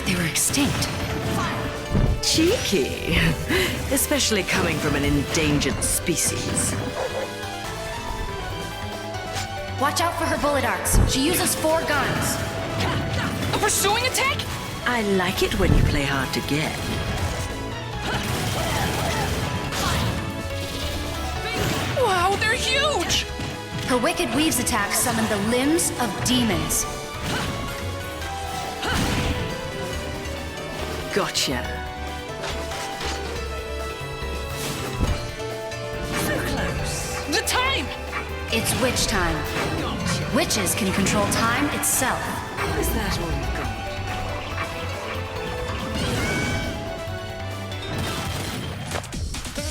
thought they were extinct. Cheeky. Especially coming from an endangered species. Watch out for her bullet arcs. She uses 4 guns. A pursuing attack? I like it when you play hard to get. Wow, they're huge! Her Wicked Weaves attack summon the limbs of demons. Gotcha. So close. The time! It's witch time. Witches can control time itself. Is that all you've got?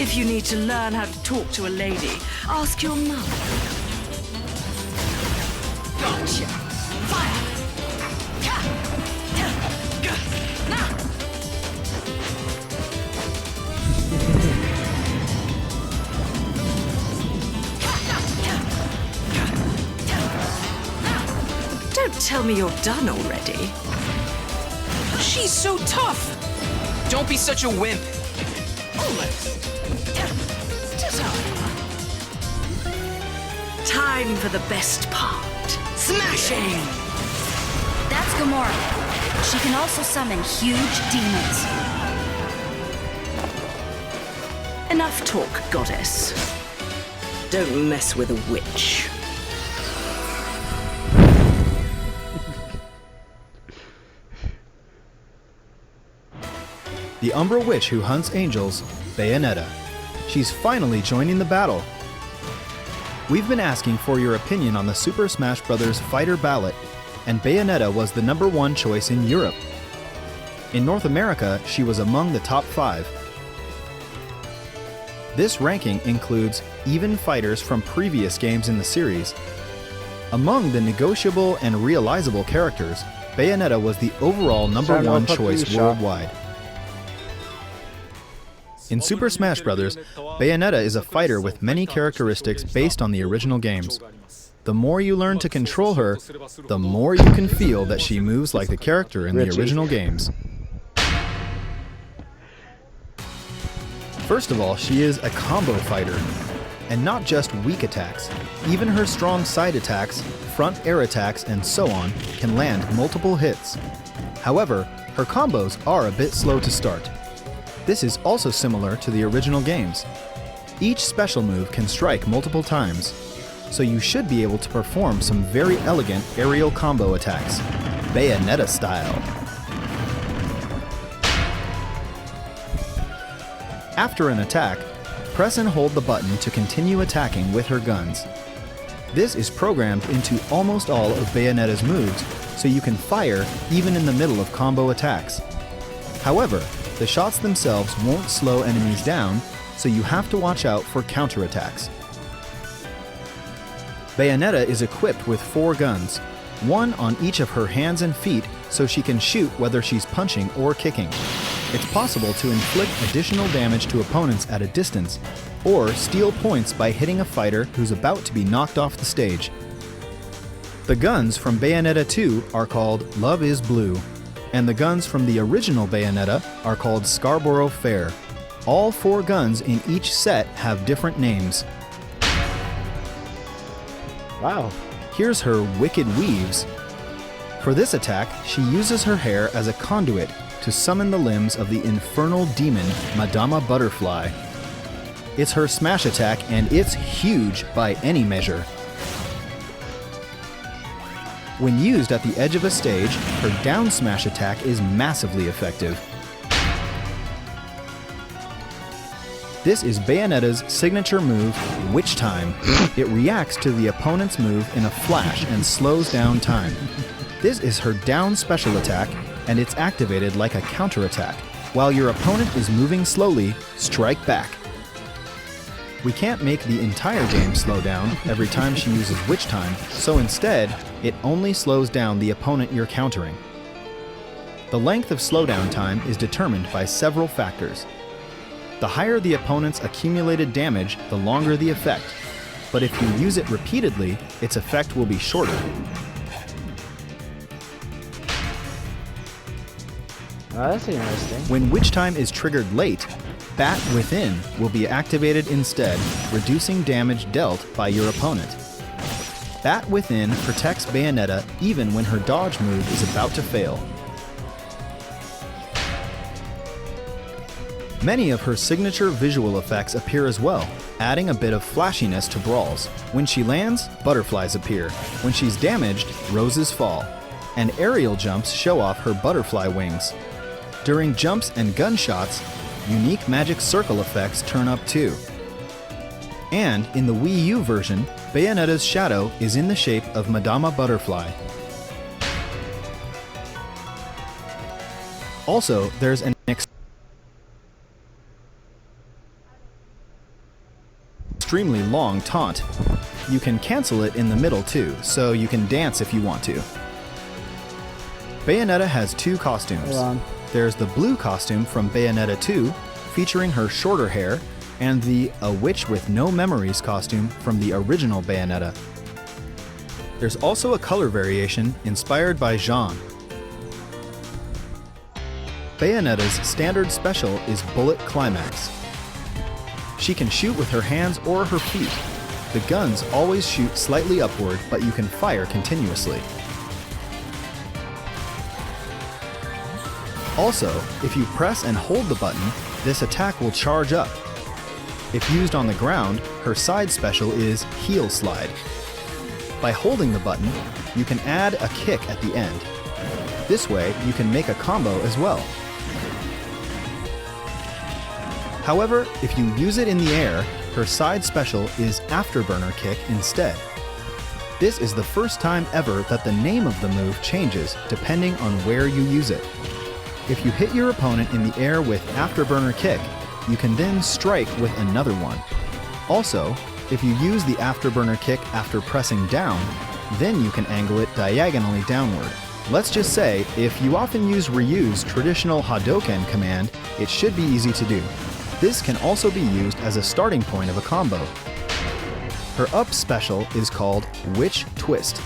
If you need to learn how to talk to a lady, ask your mother. Gotcha. Fire! Now! Don't tell me you're done already. She's so tough! Don't be such a wimp. Almost. Time for the best part. Smashing! That's Gamora. She can also summon huge demons. Enough talk, goddess. Don't mess with a witch. The Umbra Witch who hunts angels, Bayonetta. She's finally joining the battle. We've been asking for your opinion on the Super Smash Bros. Fighter ballot, and Bayonetta was the #1 choice in Europe. In North America, she was among the top 5. This ranking includes even fighters from previous games in the series. Among the negotiable and realizable characters, Bayonetta was the overall #1 choice worldwide. In Super Smash Bros., Bayonetta is a fighter with many characteristics based on the original games. The more you learn to control her, the more you can feel that she moves like the character in the original games. First of all, she is a combo fighter, and not just weak attacks. Even her strong side attacks, front air attacks, and so on can land multiple hits. However, her combos are a bit slow to start. This is also similar to the original games. Each special move can strike multiple times, so you should be able to perform some very elegant aerial combo attacks, Bayonetta style. After an attack, press and hold the button to continue attacking with her guns. This is programmed into almost all of Bayonetta's moves, so you can fire even in the middle of combo attacks. However, the shots themselves won't slow enemies down, so you have to watch out for counterattacks. Bayonetta is equipped with 4 guns, 1 on each of her hands and feet so she can shoot whether she's punching or kicking. It's possible to inflict additional damage to opponents at a distance, or steal points by hitting a fighter who's about to be knocked off the stage. The guns from Bayonetta 2 are called Love is Blue, and the guns from the original Bayonetta are called Scarborough Fair. All 4 guns in each set have different names. Wow. Here's her Wicked Weaves. For this attack, she uses her hair as a conduit to summon the limbs of the infernal demon Madama Butterfly. It's her smash attack, and it's huge by any measure. When used at the edge of a stage, her down smash attack is massively effective. This is Bayonetta's signature move, Witch Time. It reacts to the opponent's move in a flash and slows down time. This is her down special attack, and it's activated like a counterattack. While your opponent is moving slowly, strike back. We can't make the entire game slow down every time she uses Witch Time, so instead, it only slows down the opponent you're countering. The length of slowdown time is determined by several factors. The higher the opponent's accumulated damage, the longer the effect. But if you use it repeatedly, its effect will be shorter. Oh, that's interesting. When Witch Time is triggered late, Bat Within will be activated instead, reducing damage dealt by your opponent. Bat Within protects Bayonetta even when her dodge move is about to fail. Many of her signature visual effects appear as well, adding a bit of flashiness to brawls. When she lands, butterflies appear. When she's damaged, roses fall. And aerial jumps show off her butterfly wings. During jumps and gunshots, unique magic circle effects turn up too. And in the Wii U version, Bayonetta's shadow is in the shape of Madama Butterfly. Also, there's an extremely long taunt. You can cancel it in the middle too, so you can dance if you want to. Bayonetta has two costumes. Hold on. There's the blue costume from Bayonetta 2, featuring her shorter hair, and the A Witch with No Memories costume from the original Bayonetta. There's also a color variation inspired by Jean. Bayonetta's standard special is Bullet Climax. She can shoot with her hands or her feet. The guns always shoot slightly upward, but you can fire continuously. Also, if you press and hold the button, this attack will charge up. If used on the ground, her side special is Heel Slide. By holding the button, you can add a kick at the end. This way, you can make a combo as well. However, if you use it in the air, her side special is Afterburner Kick instead. This is the first time ever that the name of the move changes depending on where you use it. If you hit your opponent in the air with Afterburner Kick, you can then strike with another one. Also, if you use the Afterburner Kick after pressing down, then you can angle it diagonally downward. Let's just say, if you often use Ryu's traditional Hadoken command, it should be easy to do. This can also be used as a starting point of a combo. Her up special is called Witch Twist.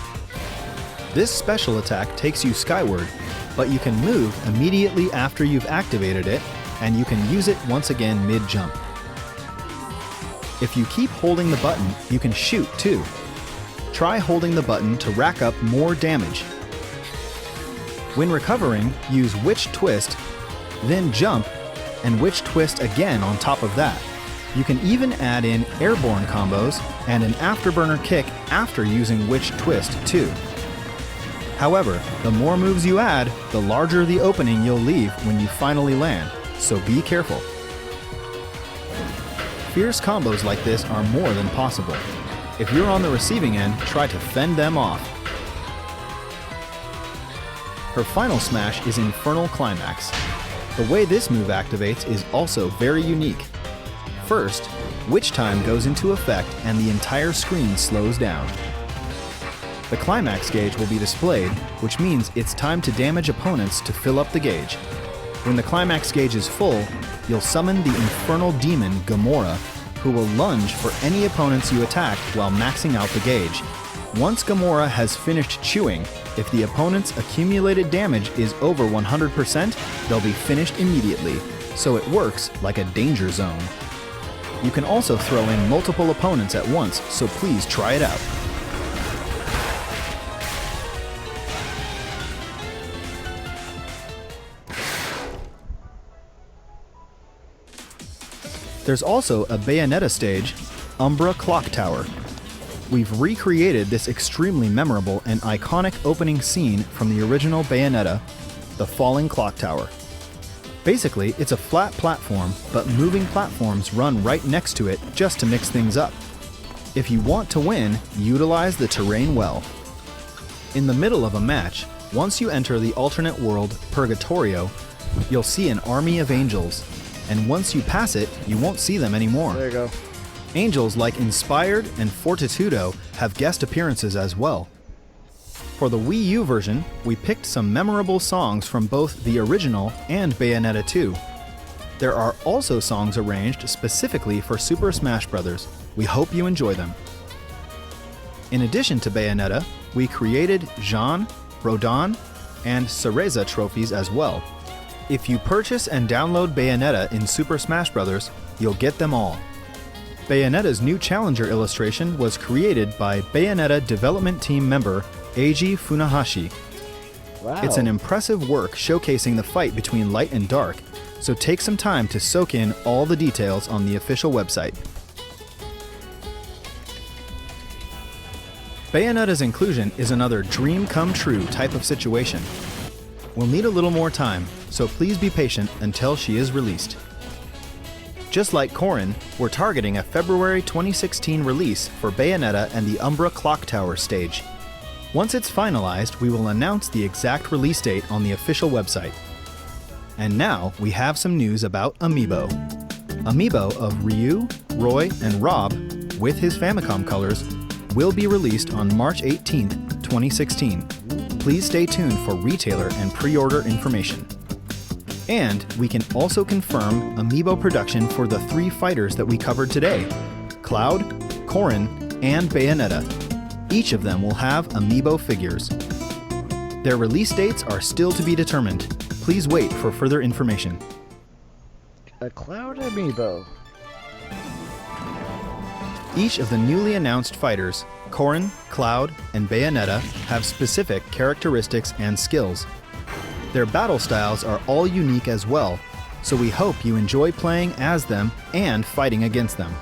This special attack takes you skyward, but you can move immediately after you've activated it, and you can use it once again mid-jump. If you keep holding the button, you can shoot too. Try holding the button to rack up more damage. When recovering, use Witch Twist, then jump, and Witch Twist again on top of that. You can even add in airborne combos and an Afterburner Kick after using Witch Twist too. However, the more moves you add, the larger the opening you'll leave when you finally land, so be careful. Fierce combos like this are more than possible. If you're on the receiving end, try to fend them off. Her final smash is Infernal Climax. The way this move activates is also very unique. First, Witch Time goes into effect and the entire screen slows down. The climax gauge will be displayed, which means it's time to damage opponents to fill up the gauge. When the climax gauge is full, you'll summon the Infernal Demon Gamora, who will lunge for any opponents you attack while maxing out the gauge. Once Gamora has finished chewing, if the opponent's accumulated damage is over 100%, they'll be finished immediately, so it works like a danger zone. You can also throw in multiple opponents at once, so please try it out. There's also a Bayonetta stage, Umbra Clock Tower. We've recreated this extremely memorable and iconic opening scene from the original Bayonetta, the Falling Clock Tower. Basically, it's a flat platform, but moving platforms run right next to it just to mix things up. If you want to win, utilize the terrain well. In the middle of a match, once you enter the alternate world, Purgatorio, you'll see an army of angels, and once you pass it, you won't see them anymore. There you go. Angels like Inspired and Fortitudo have guest appearances as well. For the Wii U version, we picked some memorable songs from both the original and Bayonetta 2. There are also songs arranged specifically for Super Smash Bros. We hope you enjoy them. In addition to Bayonetta, we created Jean, Rodin, and Cereza trophies as well. If you purchase and download Bayonetta in Super Smash Bros., you'll get them all. Bayonetta's new challenger illustration was created by Bayonetta development team member Eiji Funahashi. Wow. It's an impressive work showcasing the fight between light and dark, so take some time to soak in all the details on the official website. Bayonetta's inclusion is another dream come true type of situation. We'll need a little more time, so please be patient until she is released. Just like Corrin, we're targeting a February 2016 release for Bayonetta and the Umbra Clock Tower stage. Once it's finalized, we will announce the exact release date on the official website. And now we have some news about Amiibo. Amiibo of Ryu, Roy, and Rob, with his Famicom colors, will be released on March 18th, 2016. Please stay tuned for retailer and pre-order information. And we can also confirm Amiibo production for the 3 fighters that we covered today: Cloud, Corrin, and Bayonetta. Each of them will have Amiibo figures. Their release dates are still to be determined. Please wait for further information. A Cloud Amiibo. Each of the newly announced fighters, Corrin, Cloud, and Bayonetta, have specific characteristics and skills. Their battle styles are all unique as well, so we hope you enjoy playing as them and fighting against them.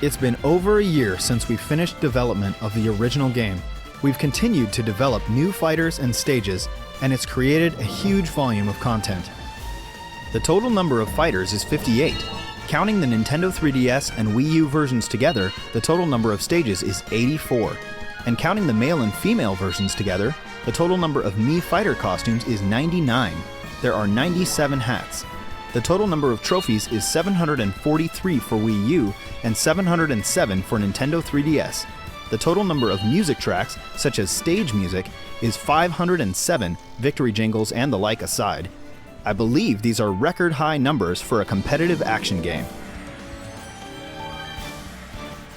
It's been over a year since we finished development of the original game. We've continued to develop new fighters and stages, and it's created a huge volume of content. The total number of fighters is 58. Counting the Nintendo 3DS and Wii U versions together, the total number of stages is 84. And counting the male and female versions together, the total number of Mii fighter costumes is 99. There are 97 hats. The total number of trophies is 743 for Wii U and 707 for Nintendo 3DS. The total number of music tracks, such as stage music, is 507, victory jingles and the like aside. I believe these are record high numbers for a competitive action game.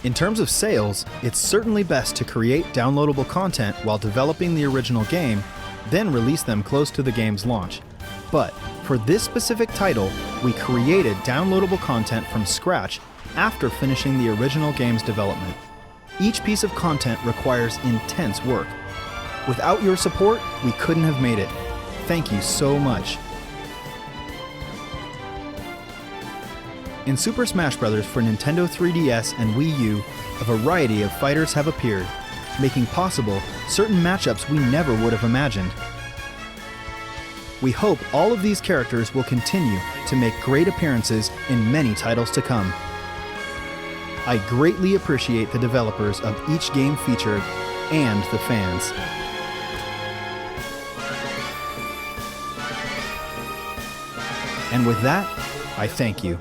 In terms of sales, it's certainly best to create downloadable content while developing the original game, then release them close to the game's launch. But for this specific title, we created downloadable content from scratch after finishing the original game's development. Each piece of content requires intense work. Without your support, we couldn't have made it. Thank you so much. In Super Smash Bros. For Nintendo 3DS and Wii U, a variety of fighters have appeared, making possible certain matchups we never would have imagined. We hope all of these characters will continue to make great appearances in many titles to come. I greatly appreciate the developers of each game featured and the fans. And with that, I thank you.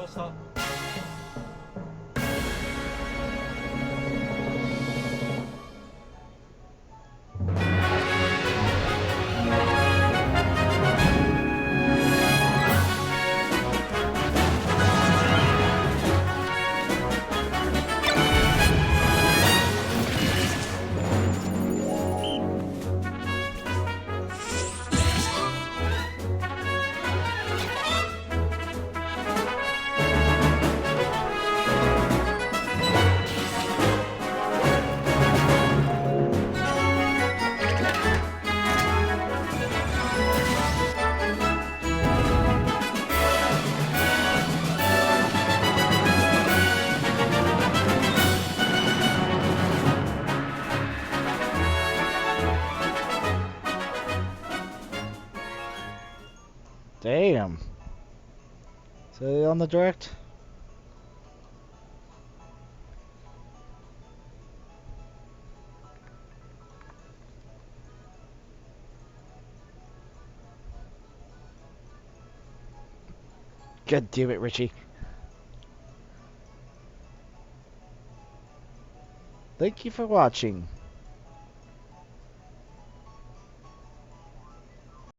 Damn. So on the direct? God damn it, Richie. Thank you for watching.